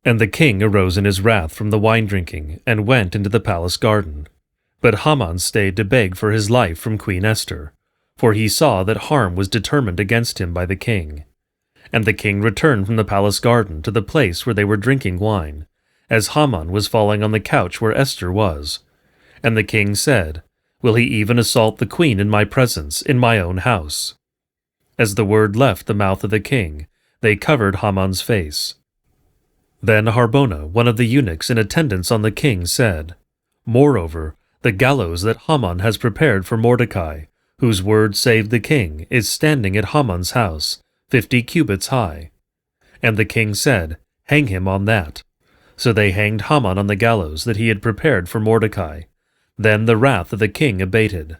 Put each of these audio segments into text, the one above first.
And the king arose in his wrath from the wine drinking, and went into the palace garden. But Haman stayed to beg for his life from Queen Esther, for he saw that harm was determined against him by the king. And the king returned from the palace garden to the place where they were drinking wine, as Haman was falling on the couch where Esther was. And the king said, "Will he even assault the queen in my presence, in my own house?" As the word left the mouth of the king, they covered Haman's face. Then Harbona, one of the eunuchs in attendance on the king, said, "Moreover, the gallows that Haman has prepared for Mordecai, whose word saved the king, is standing at Haman's house, 50 cubits high." And the king said, "Hang him on that." So they hanged Haman on the gallows that he had prepared for Mordecai. Then the wrath of the king abated.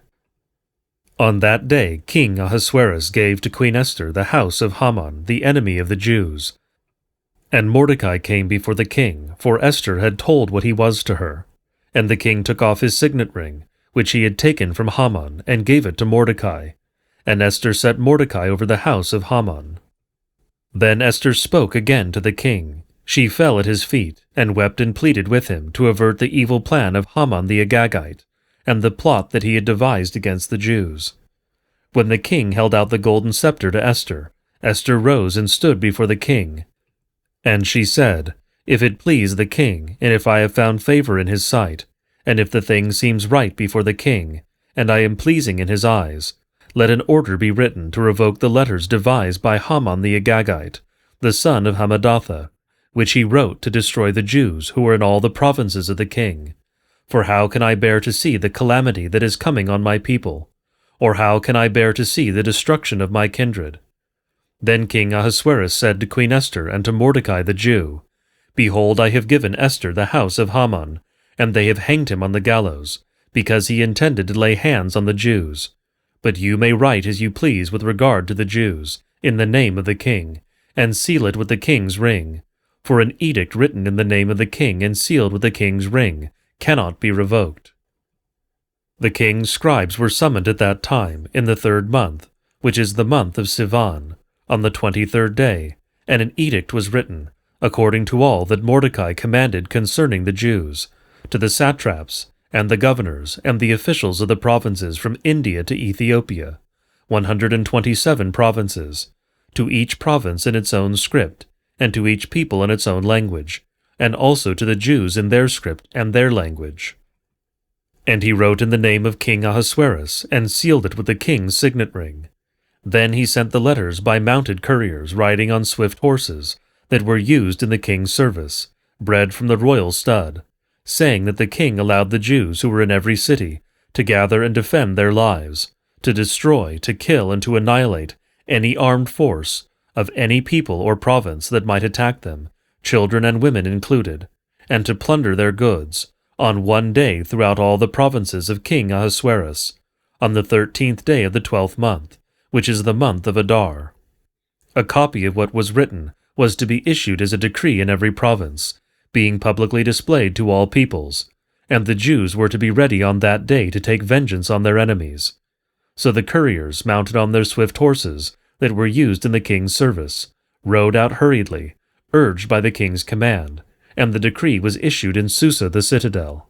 On that day King Ahasuerus gave to Queen Esther the house of Haman, the enemy of the Jews. And Mordecai came before the king, for Esther had told what he was to her. And the king took off his signet ring, which he had taken from Haman, and gave it to Mordecai. And Esther set Mordecai over the house of Haman. Then Esther spoke again to the king. She fell at his feet, and wept and pleaded with him to avert the evil plan of Haman the Agagite, and the plot that he had devised against the Jews. When the king held out the golden scepter to Esther, Esther rose and stood before the king. And she said, "If it please the king, and if I have found favor in his sight, and if the thing seems right before the king, and I am pleasing in his eyes, let an order be written to revoke the letters devised by Haman the Agagite, the son of Hammedatha, which he wrote to destroy the Jews who were in all the provinces of the king. For how can I bear to see the calamity that is coming on my people? Or how can I bear to see the destruction of my kindred?" Then King Ahasuerus said to Queen Esther and to Mordecai the Jew, "Behold, I have given Esther the house of Haman, and they have hanged him on the gallows, because he intended to lay hands on the Jews. But you may write as you please with regard to the Jews, in the name of the king, and seal it with the king's ring. For an edict written in the name of the king and sealed with the king's ring cannot be revoked." The king's scribes were summoned at that time, in the 3rd month, which is the month of Sivan, on the 23rd day, and an edict was written, according to all that Mordecai commanded concerning the Jews, to the satraps, and the governors, and the officials of the provinces from India to Ethiopia, 127 provinces, to each province in its own script, and to each people in its own language, and also to the Jews in their script and their language. And he wrote in the name of King Ahasuerus, and sealed it with the king's signet ring. Then he sent the letters by mounted couriers riding on swift horses that were used in the king's service, bred from the royal stud, saying that the king allowed the Jews who were in every city to gather and defend their lives, to destroy, to kill, and to annihilate any armed force of any people or province that might attack them, children and women included, and to plunder their goods, on one day throughout all the provinces of King Ahasuerus, on the 13th day of the 12th month, which is the month of Adar. A copy of what was written was to be issued as a decree in every province, being publicly displayed to all peoples, and the Jews were to be ready on that day to take vengeance on their enemies. So the couriers, mounted on their swift horses, that were used in the king's service, rode out hurriedly, urged by the king's command, and the decree was issued in Susa the citadel.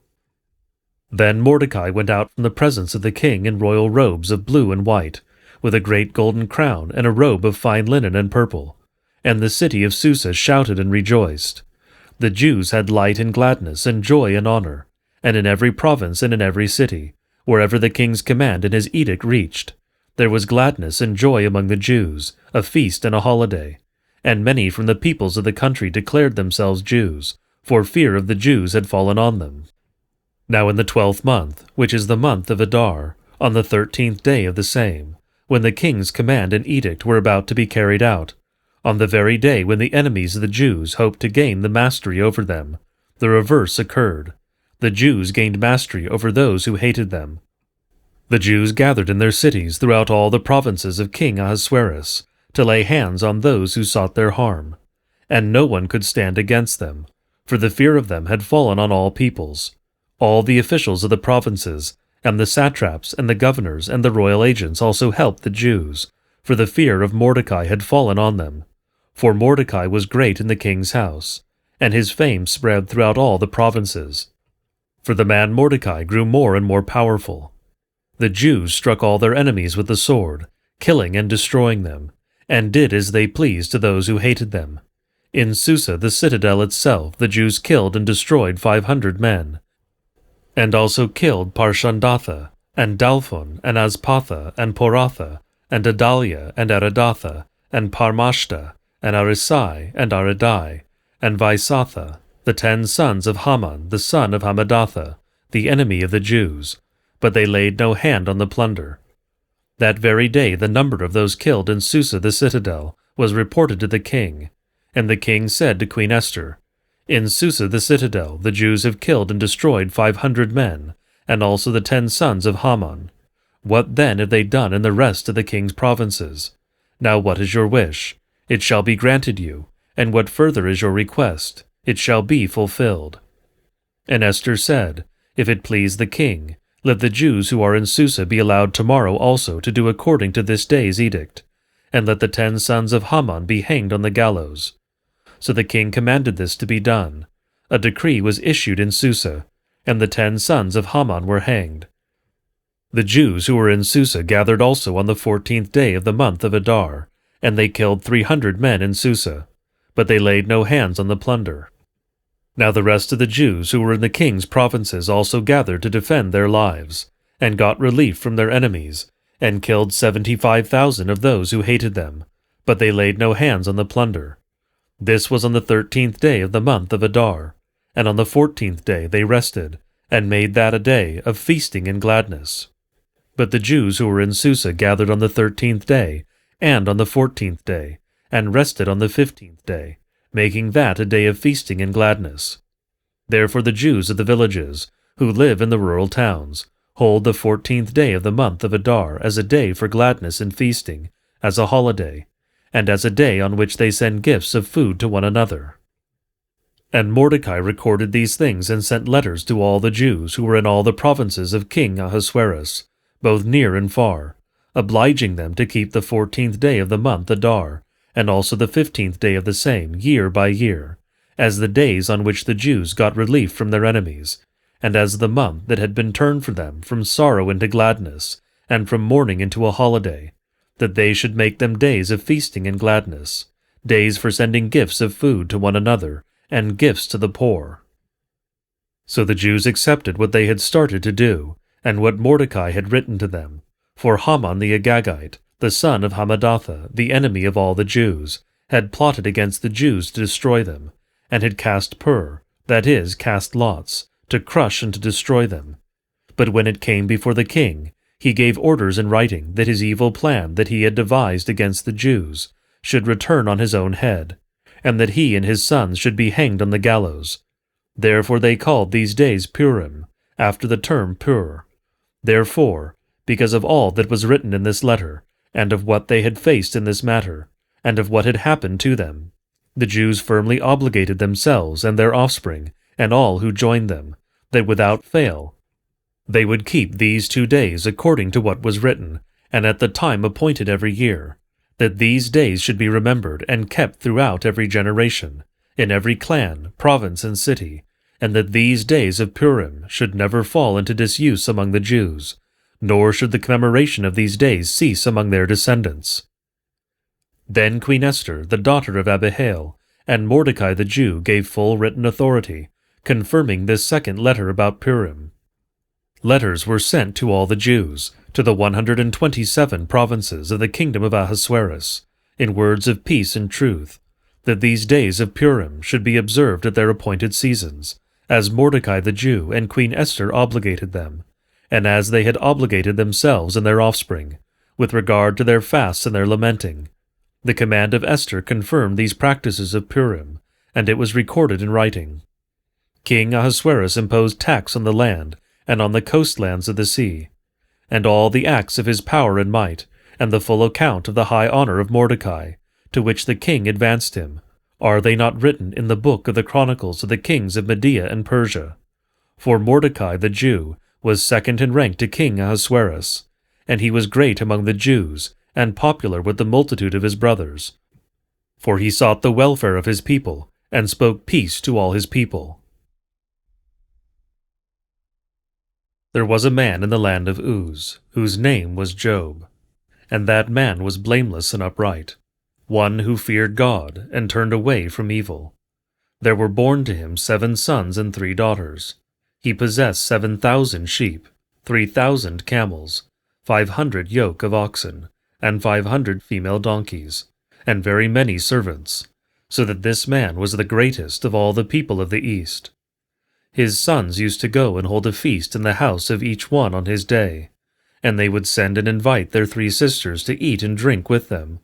Then Mordecai went out from the presence of the king in royal robes of blue and white, with a great golden crown and a robe of fine linen and purple, and the city of Susa shouted and rejoiced. The Jews had light and gladness and joy and honor, and in every province and in every city, wherever the king's command and his edict reached, there was gladness and joy among the Jews, a feast and a holiday, and many from the peoples of the country declared themselves Jews, for fear of the Jews had fallen on them. Now in the 12th month, which is the month of Adar, on the 13th day of the same, when the king's command and edict were about to be carried out, on the very day when the enemies of the Jews hoped to gain the mastery over them, the reverse occurred. The Jews gained mastery over those who hated them. The Jews gathered in their cities throughout all the provinces of King Ahasuerus to lay hands on those who sought their harm, and no one could stand against them, for the fear of them had fallen on all peoples. All the officials of the provinces, and the satraps and the governors and the royal agents also helped the Jews, for the fear of Mordecai had fallen on them. For Mordecai was great in the king's house, and his fame spread throughout all the provinces. For the man Mordecai grew more and more powerful. The Jews struck all their enemies with the sword, killing and destroying them, and did as they pleased to those who hated them. In Susa, the citadel itself, the Jews killed and destroyed 500 men, and also killed Parshandatha, and Dalphon, and Aspatha, and Poratha, and Adalia, and Aridatha, and Parmashta, and Arisai, and Aridai, and Vaisatha, the 10 sons of Haman, the son of Hammedatha, the enemy of the Jews, but they laid no hand on the plunder. That very day the number of those killed in Susa the citadel was reported to the king, and the king said to Queen Esther, "In Susa the citadel the Jews have killed and destroyed 500 men, and also the 10 sons of Haman. What then have they done in the rest of the king's provinces? Now what is your wish? It shall be granted you, and what further is your request? It shall be fulfilled." And Esther said, "If it please the king, let the Jews who are in Susa be allowed tomorrow also to do according to this day's edict, and let the 10 sons of Haman be hanged on the gallows." So the king commanded this to be done. A decree was issued in Susa, and the 10 sons of Haman were hanged. The Jews who were in Susa gathered also on the 14th day of the month of Adar, and they killed 300 men in Susa, but they laid no hands on the plunder. Now the rest of the Jews who were in the king's provinces also gathered to defend their lives, and got relief from their enemies, and killed 75,000 of those who hated them, but they laid no hands on the plunder. This was on the 13th day of the month of Adar, and on the 14th day they rested, and made that a day of feasting and gladness. But the Jews who were in Susa gathered on the 13th day, and on the 14th day, and rested on the 15th day, making that a day of feasting and gladness. Therefore the Jews of the villages, who live in the rural towns, hold the 14th day of the month of Adar as a day for gladness and feasting, as a holiday, and as a day on which they send gifts of food to one another. And Mordecai recorded these things and sent letters to all the Jews who were in all the provinces of King Ahasuerus, both near and far, obliging them to keep the 14th day of the month Adar, and also the 15th day of the same, year by year, as the days on which the Jews got relief from their enemies, and as the month that had been turned for them from sorrow into gladness, and from mourning into a holiday, that they should make them days of feasting and gladness, days for sending gifts of food to one another, and gifts to the poor. So the Jews accepted what they had started to do, and what Mordecai had written to them. For Haman the Agagite, the son of Hammedatha, the enemy of all the Jews, had plotted against the Jews to destroy them, and had cast pur, that is, cast lots, to crush and to destroy them. But when it came before the king, he gave orders in writing that his evil plan that he had devised against the Jews should return on his own head, and that he and his sons should be hanged on the gallows. Therefore they called these days Purim, after the term pur. Therefore, because of all that was written in this letter, and of what they had faced in this matter, and of what had happened to them, the Jews firmly obligated themselves and their offspring, and all who joined them, that without fail they would keep these 2 days according to what was written, and at the time appointed every year, that these days should be remembered and kept throughout every generation, in every clan, province, and city, and that these days of Purim should never fall into disuse among the Jews, nor should the commemoration of these days cease among their descendants. Then Queen Esther, the daughter of Abihail, and Mordecai the Jew gave full written authority, confirming this second letter about Purim. Letters were sent to all the Jews, to the 127 provinces of the kingdom of Ahasuerus, in words of peace and truth, that these days of Purim should be observed at their appointed seasons, as Mordecai the Jew and Queen Esther obligated them, and as they had obligated themselves and their offspring, with regard to their fasts and their lamenting. The command of Esther confirmed these practices of Purim, and it was recorded in writing. King Ahasuerus imposed tax on the land and on the coastlands of the sea, and all the acts of his power and might, and the full account of the high honor of Mordecai, to which the king advanced him, are they not written in the book of the chronicles of the kings of Media and Persia? For Mordecai the Jew was second in rank to King Ahasuerus, and he was great among the Jews, and popular with the multitude of his brothers. For he sought the welfare of his people, and spoke peace to all his people. There was a man in the land of Uz, whose name was Job, and that man was blameless and upright, one who feared God and turned away from evil. There were born to him 7 sons and 3 daughters. He possessed 7,000 sheep, 3,000 camels, 500 yoke of oxen, and 500 female donkeys, and very many servants, so that this man was the greatest of all the people of the East. His sons used to go and hold a feast in the house of each one on his day, and they would send and invite their 3 sisters to eat and drink with them.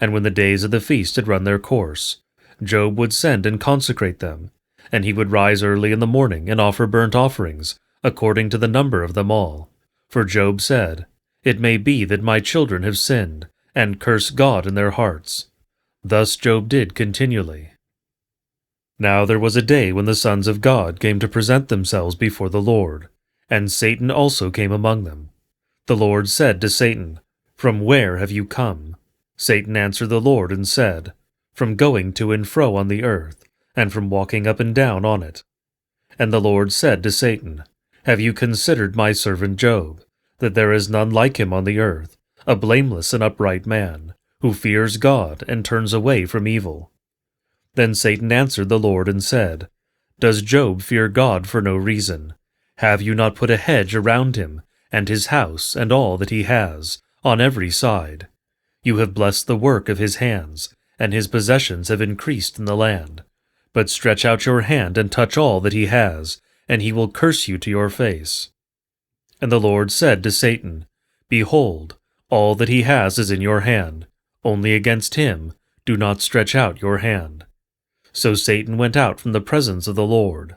And when the days of the feast had run their course, Job would send and consecrate them, and he would rise early in the morning and offer burnt offerings, according to the number of them all. For Job said, "It may be that my children have sinned, and curse God in their hearts." Thus Job did continually. Now there was a day when the sons of God came to present themselves before the Lord, and Satan also came among them. The Lord said to Satan, "From where have you come?" Satan answered the Lord and said, "From going to and fro on the earth, and from walking up and down on it." And the Lord said to Satan, "Have you considered my servant Job, that there is none like him on the earth, a blameless and upright man, who fears God and turns away from evil?" Then Satan answered the Lord and said, "Does Job fear God for no reason? Have you not put a hedge around him, and his house, and all that he has, on every side? You have blessed the work of his hands, and his possessions have increased in the land. But stretch out your hand and touch all that he has, and he will curse you to your face." And the Lord said to Satan, "Behold, all that he has is in your hand. Only against him do not stretch out your hand." So Satan went out from the presence of the Lord.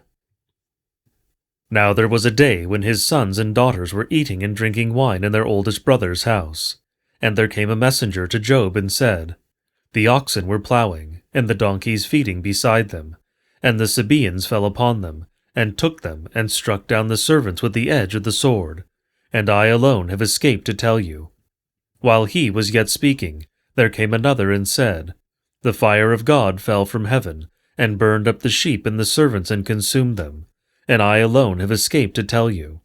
Now there was a day when his sons and daughters were eating and drinking wine in their oldest brother's house. And there came a messenger to Job and said, "The oxen were plowing, and the donkeys feeding beside them, and the Sabaeans fell upon them, and took them, and struck down the servants with the edge of the sword. And I alone have escaped to tell you." While he was yet speaking, there came another and said, "The fire of God fell from heaven, and burned up the sheep and the servants and consumed them, and I alone have escaped to tell you."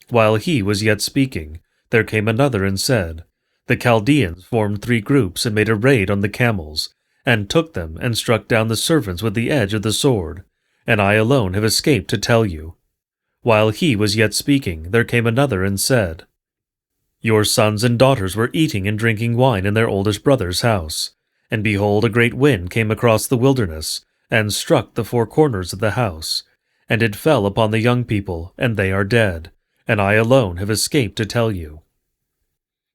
While he was yet speaking, there came another and said, "The Chaldeans formed 3 groups and made a raid on the camels, and took them and struck down the servants with the edge of the sword, and I alone have escaped to tell you." While he was yet speaking, there came another and said, "Your sons and daughters were eating and drinking wine in their oldest brother's house, and behold, a great wind came across the wilderness, and struck the 4 corners of the house, and it fell upon the young people, and they are dead, and I alone have escaped to tell you."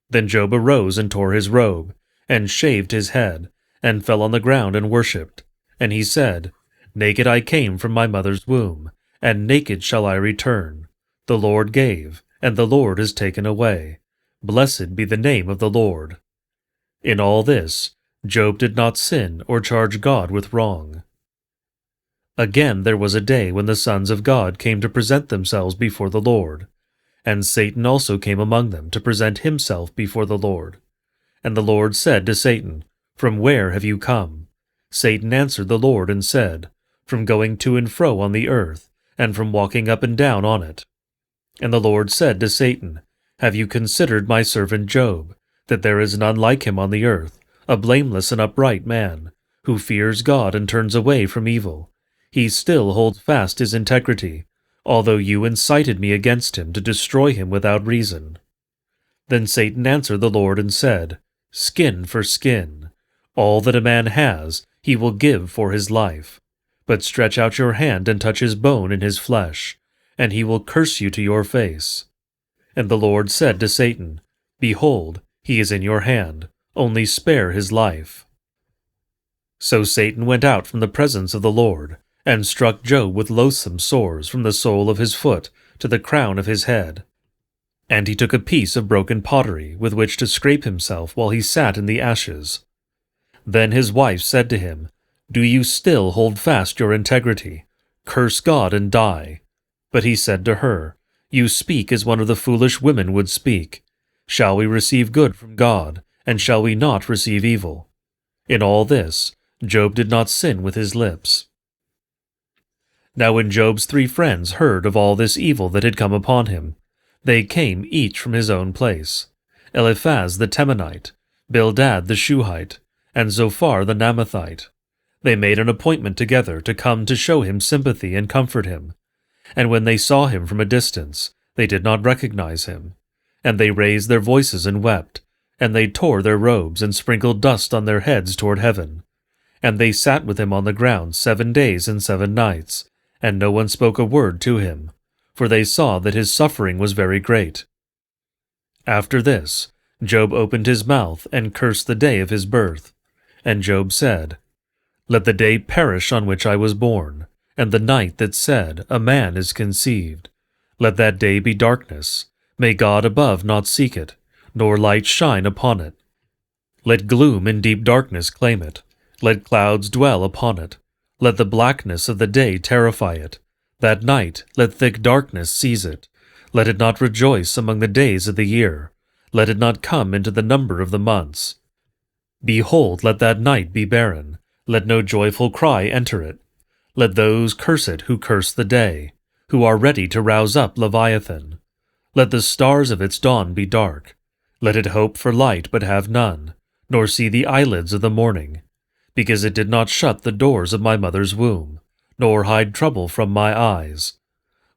Then Job arose and tore his robe, and shaved his head, and fell on the ground and worshipped. And he said, "Naked I came from my mother's womb, and naked shall I return. The Lord gave, and the Lord has taken away. Blessed be the name of the Lord." In all this, Job did not sin or charge God with wrong. Again there was a day when the sons of God came to present themselves before the Lord, and Satan also came among them to present himself before the Lord. And the Lord said to Satan, "From where have you come?" Satan answered the Lord and said, "From going to and fro on the earth, and from walking up and down on it." And the Lord said to Satan, "Have you considered my servant Job, that there is none like him on the earth, a blameless and upright man, who fears God and turns away from evil? He still holds fast his integrity, although you incited me against him to destroy him without reason." Then Satan answered the Lord and said, "Skin for skin. All that a man has, he will give for his life. But stretch out your hand and touch his bone and his flesh, and he will curse you to your face." And the Lord said to Satan, "Behold, he is in your hand, only spare his life." So Satan went out from the presence of the Lord, and struck Job with loathsome sores from the sole of his foot to the crown of his head. And he took a piece of broken pottery with which to scrape himself while he sat in the ashes. Then his wife said to him, "Do you still hold fast your integrity? Curse God and die." But he said to her, "You speak as one of the foolish women would speak. Shall we receive good from God, and shall we not receive evil?" In all this, Job did not sin with his lips. Now when Job's 3 friends heard of all this evil that had come upon him, they came each from his own place, Eliphaz the Temanite, Bildad the Shuhite, and Zophar the Naamathite. They made an appointment together to come to show him sympathy and comfort him. And when they saw him from a distance, they did not recognize him. And they raised their voices and wept, and they tore their robes and sprinkled dust on their heads toward heaven. And they sat with him on the ground 7 days and 7 nights, and no one spoke a word to him, for they saw that his suffering was very great. After this, Job opened his mouth and cursed the day of his birth. And Job said, "Let the day perish on which I was born, and the night that said, A man is conceived. Let that day be darkness. May God above not seek it, nor light shine upon it. Let gloom and deep darkness claim it. Let clouds dwell upon it. Let the blackness of the day terrify it. That night let thick darkness seize it. Let it not rejoice among the days of the year. Let it not come into the number of the months. Behold, let that night be barren. Let no joyful cry enter it. Let those curse it who curse the day, who are ready to rouse up Leviathan. Let the stars of its dawn be dark. Let it hope for light but have none, nor see the eyelids of the morning. Because it did not shut the doors of my mother's womb, nor hide trouble from my eyes.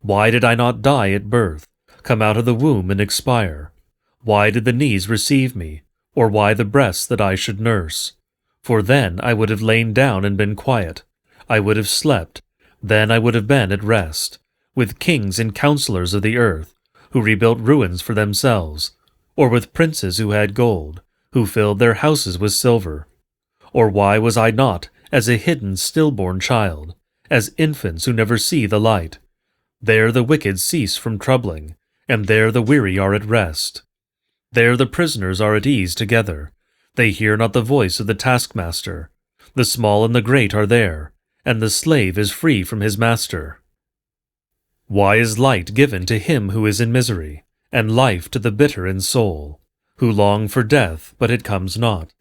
Why did I not die at birth, come out of the womb and expire? Why did the knees receive me, or why the breasts that I should nurse? For then I would have lain down and been quiet. I would have slept. Then I would have been at rest, with kings and counselors of the earth, who rebuilt ruins for themselves, or with princes who had gold, who filled their houses with silver. Or why was I not as a hidden stillborn child, as infants who never see the light? There the wicked cease from troubling, and there the weary are at rest. There the prisoners are at ease together. They hear not the voice of the taskmaster. The small and the great are there, and the slave is free from his master. Why is light given to him who is in misery, and life to the bitter in soul, who long for death, but it comes not,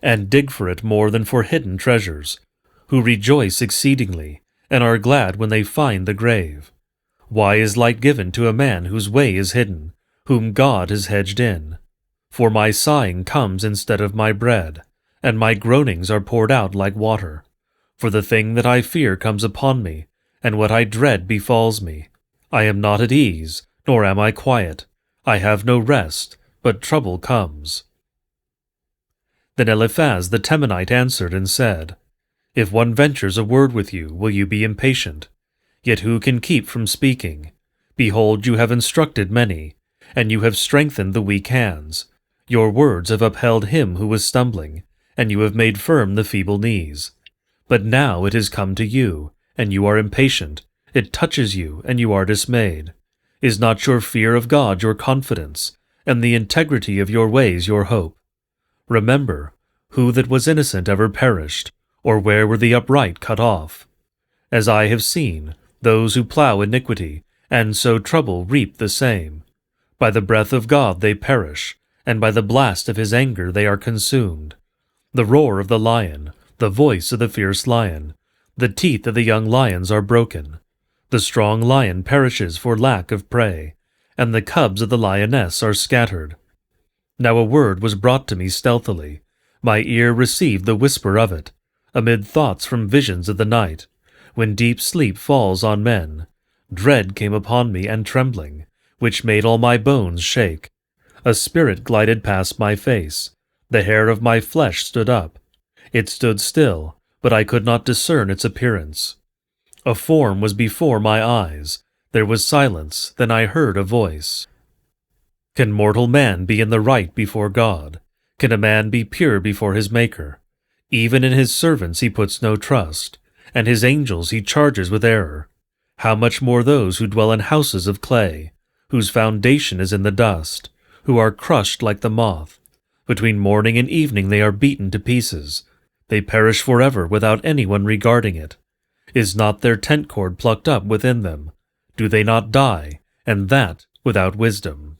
and dig for it more than for hidden treasures, who rejoice exceedingly, and are glad when they find the grave? Why is light given to a man whose way is hidden, whom God has hedged in? For my sighing comes instead of my bread, and my groanings are poured out like water. For the thing that I fear comes upon me, and what I dread befalls me. I am not at ease, nor am I quiet. I have no rest, but trouble comes." Then Eliphaz the Temanite answered and said, "If one ventures a word with you, will you be impatient? Yet who can keep from speaking? Behold, you have instructed many, and you have strengthened the weak hands. Your words have upheld him who was stumbling, and you have made firm the feeble knees. But now it has come to you, and you are impatient. It touches you, and you are dismayed. Is not your fear of God your confidence, and the integrity of your ways your hope? Remember, who that was innocent ever perished, or where were the upright cut off? As I have seen, those who plough iniquity, and sow trouble reap the same. By the breath of God they perish, and by the blast of his anger they are consumed. The roar of the lion, the voice of the fierce lion, the teeth of the young lions are broken. The strong lion perishes for lack of prey, and the cubs of the lioness are scattered. Now a word was brought to me stealthily. My ear received the whisper of it, amid thoughts from visions of the night, when deep sleep falls on men. Dread came upon me and trembling, which made all my bones shake. A spirit glided past my face. The hair of my flesh stood up. It stood still, but I could not discern its appearance. A form was before my eyes. There was silence, then I heard a voice. Can mortal man be in the right before God? Can a man be pure before his Maker? Even in his servants he puts no trust, and his angels he charges with error. How much more those who dwell in houses of clay, whose foundation is in the dust, who are crushed like the moth. Between morning and evening they are beaten to pieces. They perish forever without anyone regarding it. Is not their tent cord plucked up within them? Do they not die, and that without wisdom?